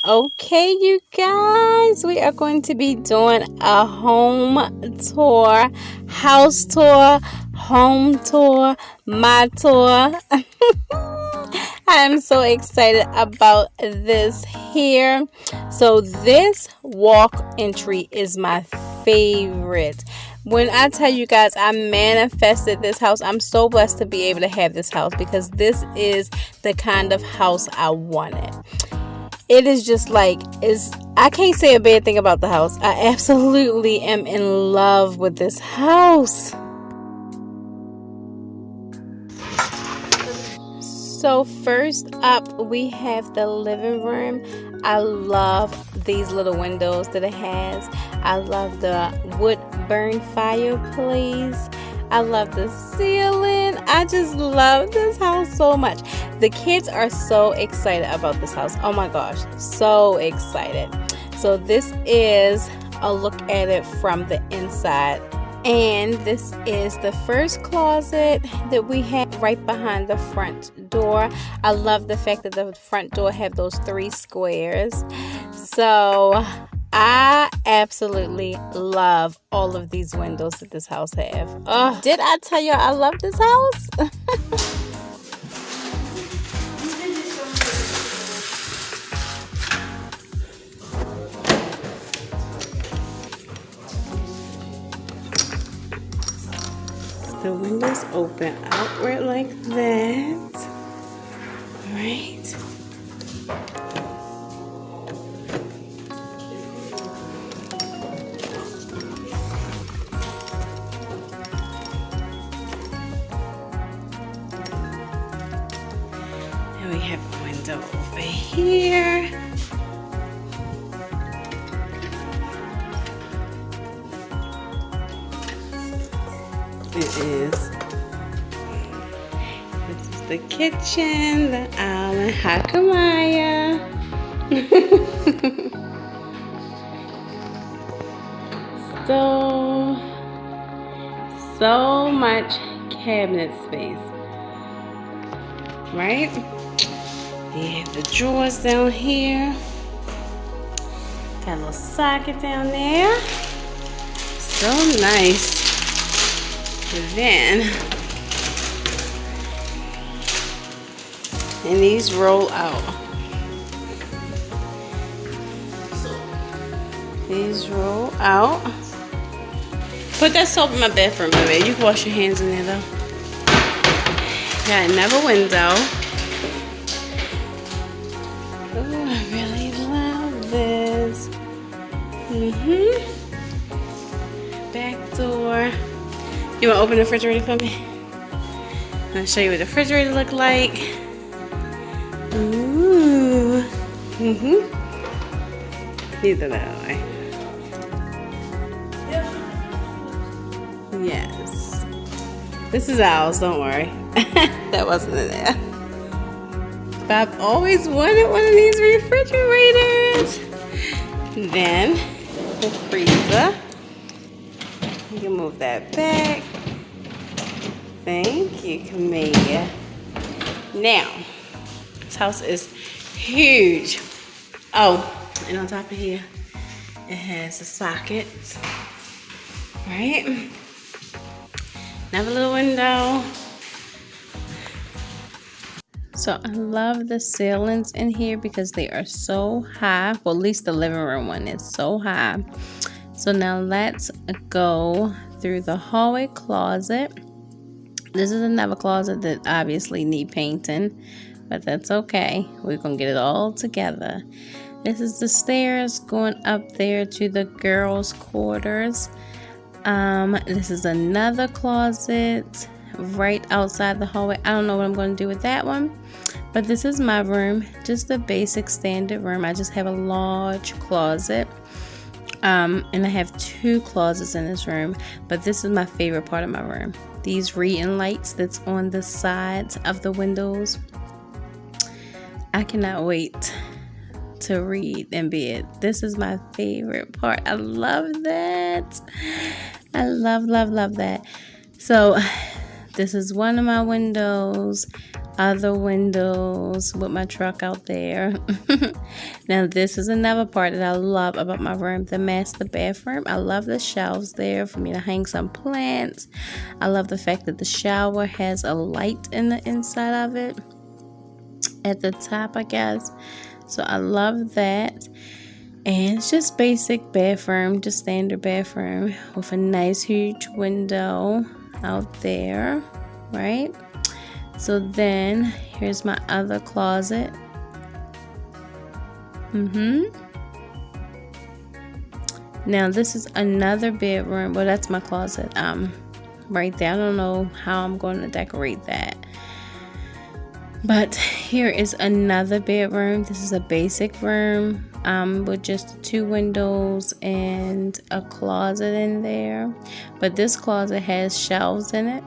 Okay, you guys, we are going to be doing a home tour, house tour, home tour, my tour. I am so excited about this here. So this walk entry is my favorite. When I tell you guys I manifested this house, I'm so blessed to be able to have this house because this is the kind of house I wanted. It is just like, I can't say a bad thing about the house. I absolutely am in love with this house. So first up, we have the living room. I love these little windows that it has. I love the wood burn fireplace. I love the ceiling. I just love this house so much. The kids are so excited about this house. Oh my gosh, so excited. So this is a look at it from the inside. And this is the first closet that we have right behind the front door. I love the fact that the front door have those 3 squares. So I absolutely love all of these windows that this house have. Oh, did I tell you I love this house? The windows open outward like that. Right. And we have a window over here. It is. This is the kitchen, the island Hakamaya. So much cabinet space, right? You have the drawers down here. Got a little socket down there. So nice. Then, and these roll out. These roll out. Put that soap in my bathroom, baby. You can wash your hands in there though. Got another window. Oh, I really love this. Back door. You want to open the refrigerator for me? I'll show you what the refrigerator look like. Ooh. These are that way. Yes. This is ours, don't worry. That wasn't in there. But I've always wanted one of these refrigerators. Then the freezer. You can move that back. Thank you, Camilla. Now, this house is huge. Oh, and on top of here, it has a socket. Right? Another little window. So I love the ceilings in here because they are so high. Well, at least the living room one is so high. So now let's go through the hallway closet. This is another closet that obviously need painting, but that's okay. We're going to get it all together. This is the stairs going up there to the girls' quarters. This is another closet right outside the hallway. I don't know what I'm going to do with that one, but this is my room, just a basic standard room. I just have a large closet. And I have 2 closets in this room, but this is my favorite part of my room. These reading lights that's on the sides of the windows. I cannot wait to read in bed. This is my favorite part. I love that. I love that. So this is one of my windows. other windows with my truck out there. Now this is another part that I love about my room, the master bathroom. I love the shelves there for me to hang some plants. I love the fact that the shower has a light in the inside of it at the top, I guess. So I love that. And it's just basic bathroom, just standard bathroom with a nice huge window out there, right? So then here's my other closet. Now this is another bedroom. Well, that's my closet right there. I don't know how I'm going to decorate that. But here is another bedroom. This is a basic room with just 2 windows and a closet in there. But this closet has shelves in it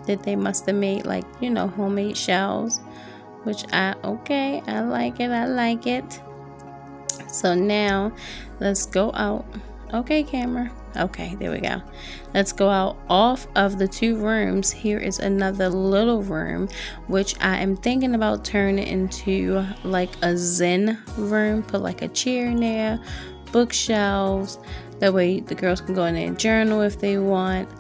that they must have made, like, you know, homemade shelves, which I like it. So now let's go out. Okay, camera. Okay, there we go. Let's go out off of the 2 rooms. Here is another little room, which I am thinking about turning into like a Zen room. Put like a chair in there, bookshelves. That way the girls can go in there and journal if they want.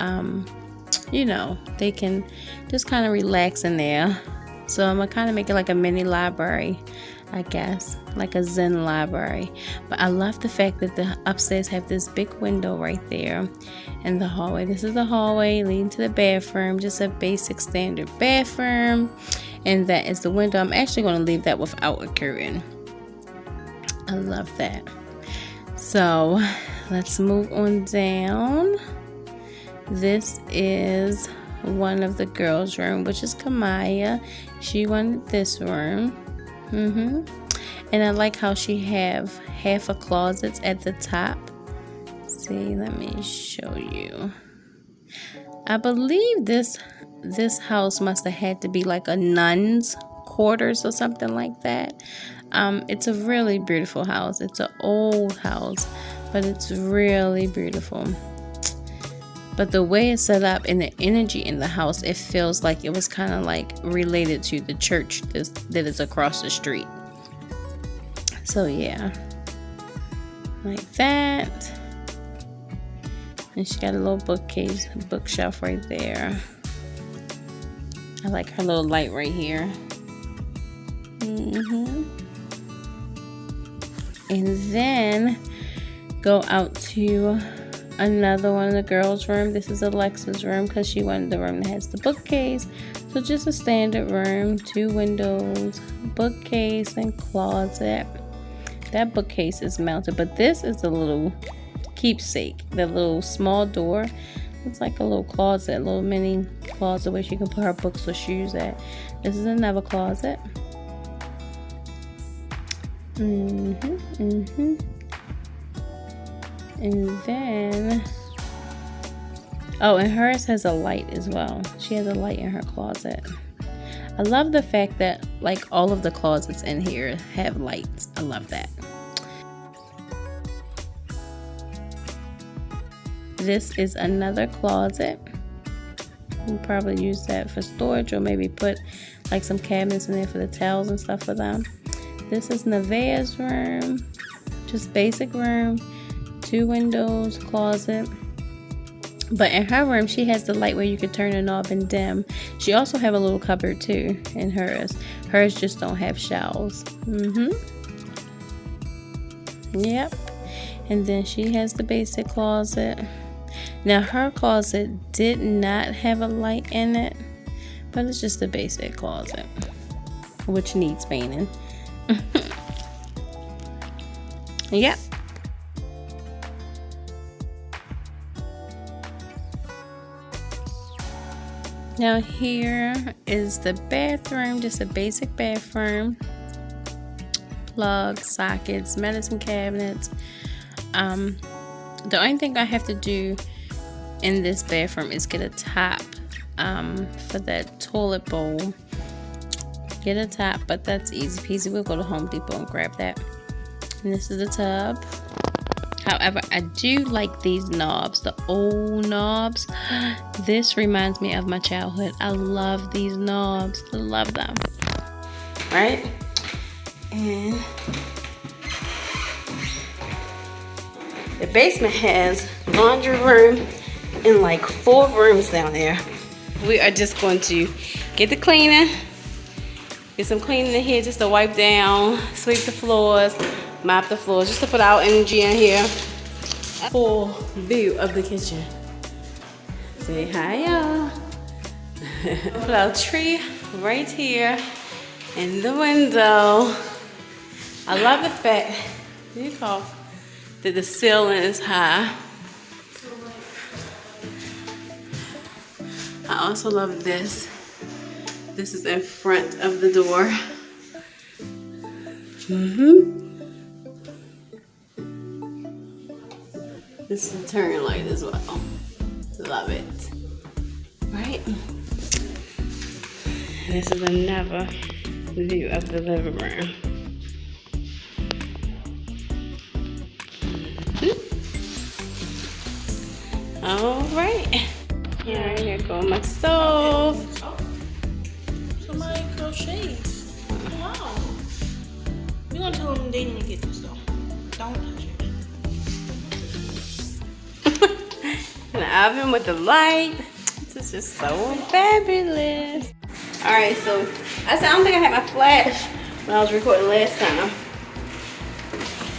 You know, they can just kind of relax in there. So I'm gonna kind of make it like a mini library, I guess, like a Zen library. But I love the fact that the upstairs have this big window right there in the hallway. This is the hallway leading to the bathroom, just a basic standard bathroom. And that is the window. I'm actually going to leave that without a curtain. I love that. So let's move on down. This is one of the girls' room, which is Kamaya. She wanted this room. And I like how she have half a closet at the top. See, let me show you. I believe this house must have had to be like a nun's quarters or something like that. It's a really beautiful house. It's an old house, but it's really beautiful. But the way it's set up and the energy in the house, it feels like it was kind of like related to the church that is across the street. So yeah, like that. And she got a little bookshelf right there. I like her little light right here. And then go out to another one of the girls' room. This is Alexa's room because she wanted the room that has the bookcase. So just a standard room, 2 windows, bookcase, and closet. That bookcase is mounted, but this is a little keepsake. The little small door. It's like a little closet, a little mini closet where she can put her books or shoes at. This is another closet. And then, oh, and hers has a light as well. She has a light in her closet. I love the fact that like all of the closets in here have lights. I love that. This is another closet. We'll probably use that for storage or maybe put like some cabinets in there for the towels and stuff for them. This is Nevaeh's room. Just basic room. 2 windows, closet. But in her room, she has the light where you could turn the knob and dim. She also have a little cupboard too in hers. Hers just don't have shelves. Yep. And then she has the basic closet. Now her closet did not have a light in it, but it's just a basic closet, which needs painting. Yep. Now here is the bathroom, just a basic bathroom. Plugs, sockets, medicine cabinets. The only thing I have to do in this bathroom is get a top for that toilet bowl. Get a top, but that's easy peasy. We'll go to Home Depot and grab that. And this is the tub. However, I do like these knobs, the old knobs. This reminds me of my childhood. I love these knobs. I love them. right? And the basement has laundry room and like 4 rooms down there. We are just going to get the cleaning, get some cleaning in here just to wipe down, sweep the floors, mop the floors, just to put our energy in here. Full view of the kitchen. Say hi, y'all. Put our tree right here in the window. I love the fact that the ceiling is high. I also love this. This is in front of the door. This is a turn light as well. Love it. Right? This is another view of the living room. All right. Here go my stove. Oh, somebody crocheted. Wow. You're gonna tell them they didn't get this though. Don't touch it. An oven with the light. This is just so fabulous. All right, so I don't think I had my flash when I was recording last time.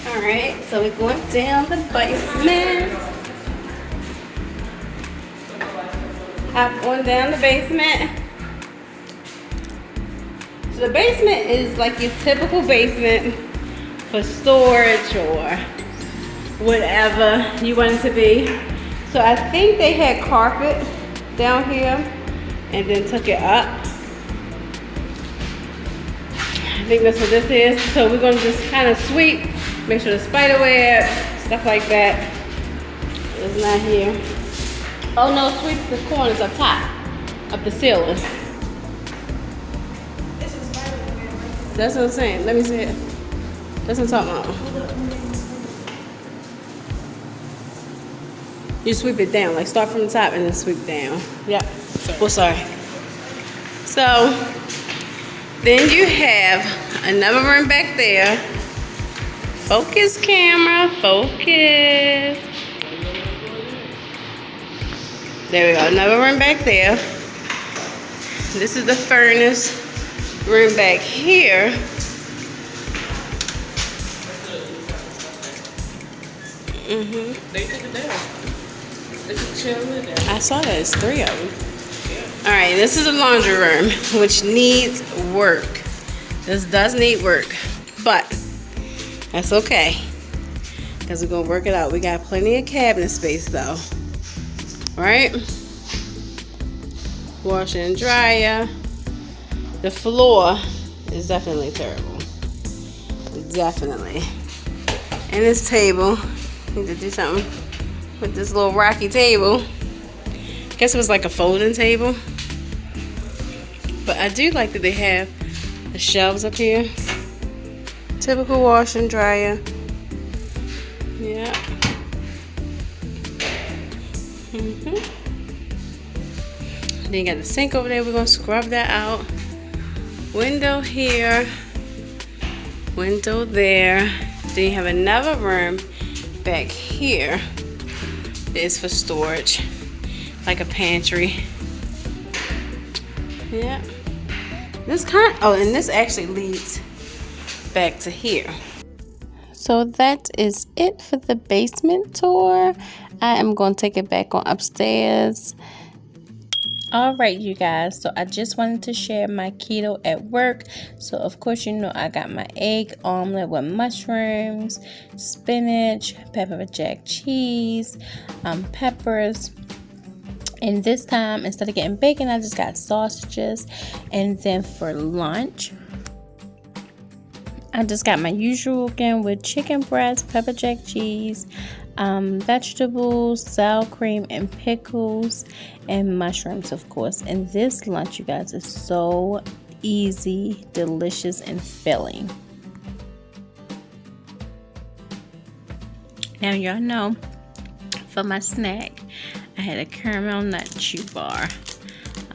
All right, so we're going down the basement. Hop on down the basement. So the basement is like your typical basement for storage or whatever you want it to be. So I think they had carpet down here and then took it up. I think that's what this is. So we're gonna just kind of sweep, make sure the spider web, stuff like that is not here. Oh no, sweep the corners up top, up the ceiling. That's what I'm saying. Let me see it. That's what I'm talking about. You sweep it down, like start from the top and then sweep down. Yep. Well, sorry. So then you have another room back there. Focus, camera, focus. There we go, another room back there. This is the furnace room back here. They took it down. They took the chandelier down. I saw that, it's 3 of them. All right, this is a laundry room, which needs work. This does need work, but that's okay, because we're gonna work it out. We got plenty of cabinet space though. Right? Washer and dryer. The floor is definitely terrible. Definitely. And this table, need to do something with this little rocky table. Guess it was like a folding table. But I do like that they have the shelves up here. Typical washer and dryer. Yeah. Then you got the sink over there. We're gonna scrub that out. Window here, window there. Then you have another room back here that is for storage, like a pantry. Yeah. This and this actually leads back to here. So that is it for the basement tour. I am going to take it back on upstairs. All right, you guys, so I just wanted to share my keto at work. So of course, you know, I got my egg omelet with mushrooms, spinach, pepper jack cheese, peppers. And this time, instead of getting bacon, I just got sausages. And then for lunch, I just got my usual again with chicken breast, pepper jack cheese, vegetables, sour cream, and pickles, and mushrooms, of course. And this lunch, you guys, is so easy, delicious, and filling. Now, y'all know, for my snack, I had a caramel nut chew bar.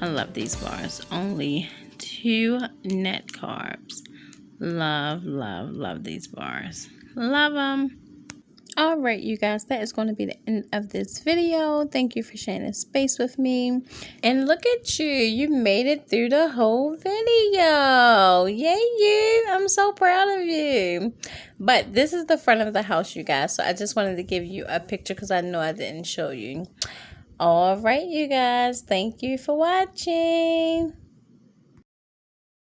I love these bars. Only 2 net carbs. Love, love, love these bars. Love them. All right, you guys, that is going to be the end of this video. Thank you for sharing this space with me. And look at you. You made it through the whole video. Yay, you. I'm so proud of you. But this is the front of the house, you guys. So I just wanted to give you a picture because I know I didn't show you. All right, you guys. Thank you for watching.